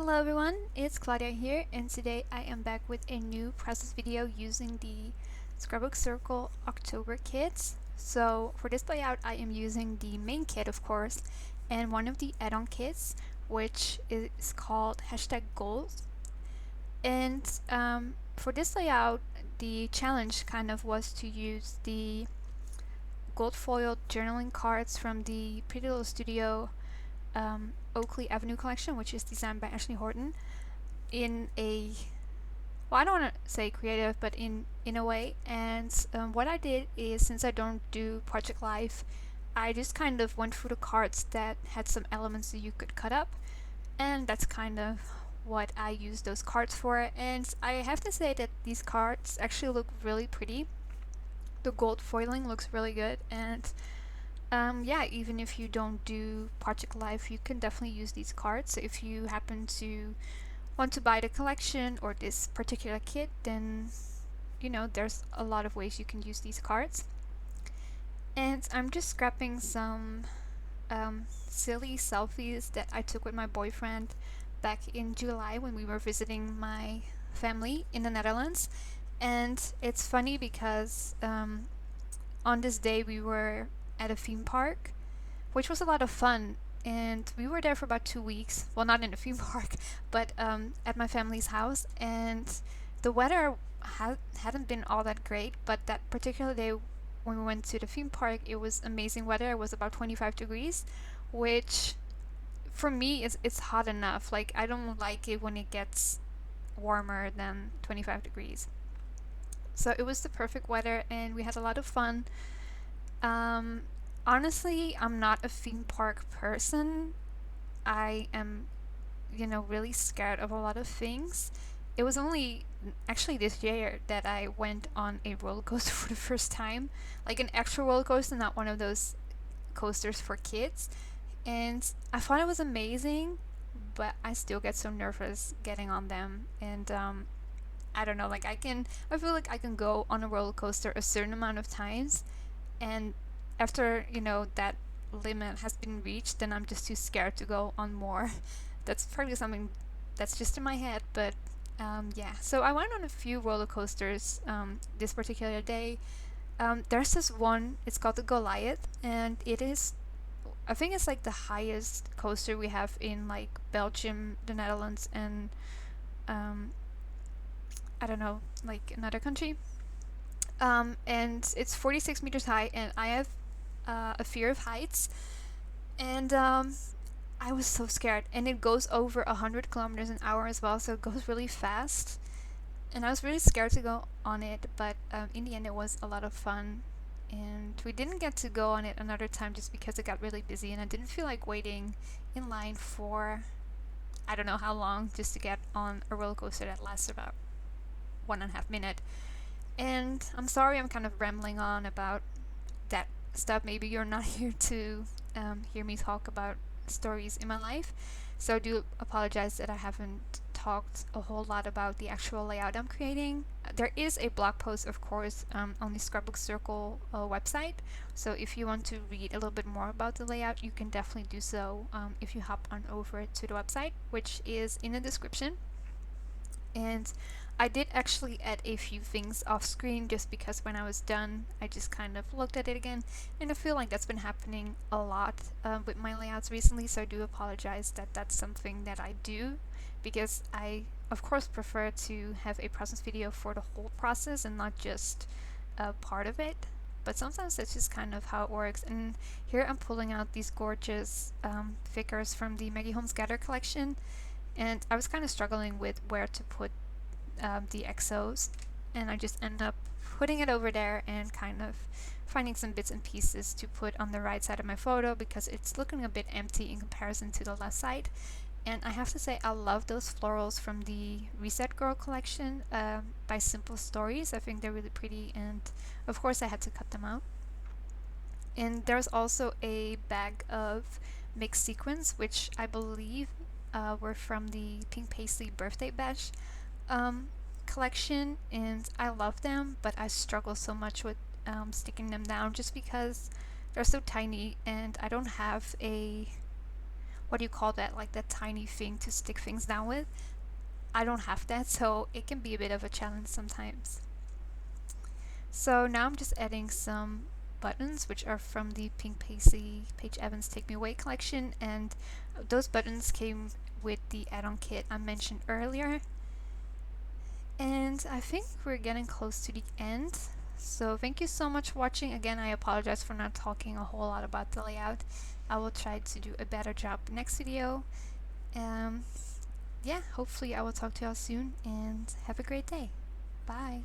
Hello everyone, it's Claudia here, and today I am back with a new process video using the Scrapbook Circle October kits. So for this layout I am using the main kit of course, and one of the add-on kits which is called #goals. And for this layout the challenge kind of was to use the gold foiled journaling cards from the Pretty Little Studio Oakley Avenue collection, which is designed by Ashley Horton, in a I don't want to say creative, but in a way. And what I did is, since I don't do Project Life, I just kind of went through the cards that had some elements that you could cut up, and that's kind of what I used those cards for. And I have to say that these cards actually look really pretty. The gold foiling looks really good, and yeah, even if you don't do Project Life, you can definitely use these cards. So if you happen to want to buy the collection or this particular kit, then there's a lot of ways you can use these cards. And I'm just scrapping some silly selfies that I took with my boyfriend back in July when we were visiting my family in the Netherlands. And it's funny because on this day we were at a theme park, which was a lot of fun. And we were there for about 2 weeks. Well, not in a theme park, but at my family's house. And the weather hadn't been all that great, but that particular day when we went to the theme park, it was amazing weather. It was about 25 degrees, which for me is it's hot enough. Like, I don't like it when it gets warmer than 25 degrees. So it was the perfect weather, and we had a lot of fun. Um, Honestly, I'm not a theme park person. I am, really scared of a lot of things. It was only actually this year that I went on a roller coaster for the first time, like an actual roller coaster, not one of those coasters for kids. And I thought it was amazing, but I still get so nervous getting on them. And I don't know, like I feel like I can go on a roller coaster a certain amount of times, and after that limit has been reached, then I'm just too scared to go on more. That's probably something that's just in my head, but yeah. So I went on a few roller coasters this particular day. There's this one, it's called the Goliath, and I think it's like the highest coaster we have in like Belgium, the Netherlands, and um, I don't know, like another country. And it's 46 meters high, and I have a fear of heights, and I was so scared. And it goes over 100 kilometers an hour as well, so it goes really fast. And I was really scared to go on it, but in the end, it was a lot of fun. And we didn't get to go on it another time just because it got really busy, and I didn't feel like waiting in line for I don't know how long just to get on a roller coaster that lasts about 1.5 minutes. And I'm sorry I'm kind of rambling on about that stuff. Maybe you're not here to hear me talk about stories in my life. So I do apologize that I haven't talked a whole lot about the actual layout I'm creating. There is a blog post, of course, on the Scrapbook Circle website. So if you want to read a little bit more about the layout, you can definitely do so if you hop on over to the website, which is in the description. And I did actually add a few things off screen just because when I was done, I just kind of looked at it again, and I feel like that's been happening a lot with my layouts recently, so I do apologize that that's something that I do, because I, of course, prefer to have a process video for the whole process and not just a part of it. But sometimes that's just kind of how it works. And here I'm pulling out these gorgeous figures from the Maggie Holmes Gather collection, and I was kind of struggling with where to put the exos, and I just end up putting it over there and kind of finding some bits and pieces to put on the right side of my photo because it's looking a bit empty in comparison to the left side. And I have to say, I love those florals from the Reset Girl collection by Simple Stories. I think they're really pretty, and of course I had to cut them out. And there's also a bag of mixed sequins, which I believe were from the Pink Paisley Birthday Bash collection, and I love them, but I struggle so much with sticking them down just because they're so tiny, and I don't have what do you call that, like that tiny thing to stick things down with. I don't have that, so it can be a bit of a challenge sometimes. So now I'm just adding some buttons, which are from the Pink Paisley Paige Evans Take Me Away collection, and those buttons came with the add-on kit I mentioned earlier. And I think we're getting close to the end. So thank you so much for watching. Again, I apologize for not talking a whole lot about the layout. I will try to do a better job next video. Yeah, hopefully I will talk to y'all soon, and have a great day. Bye.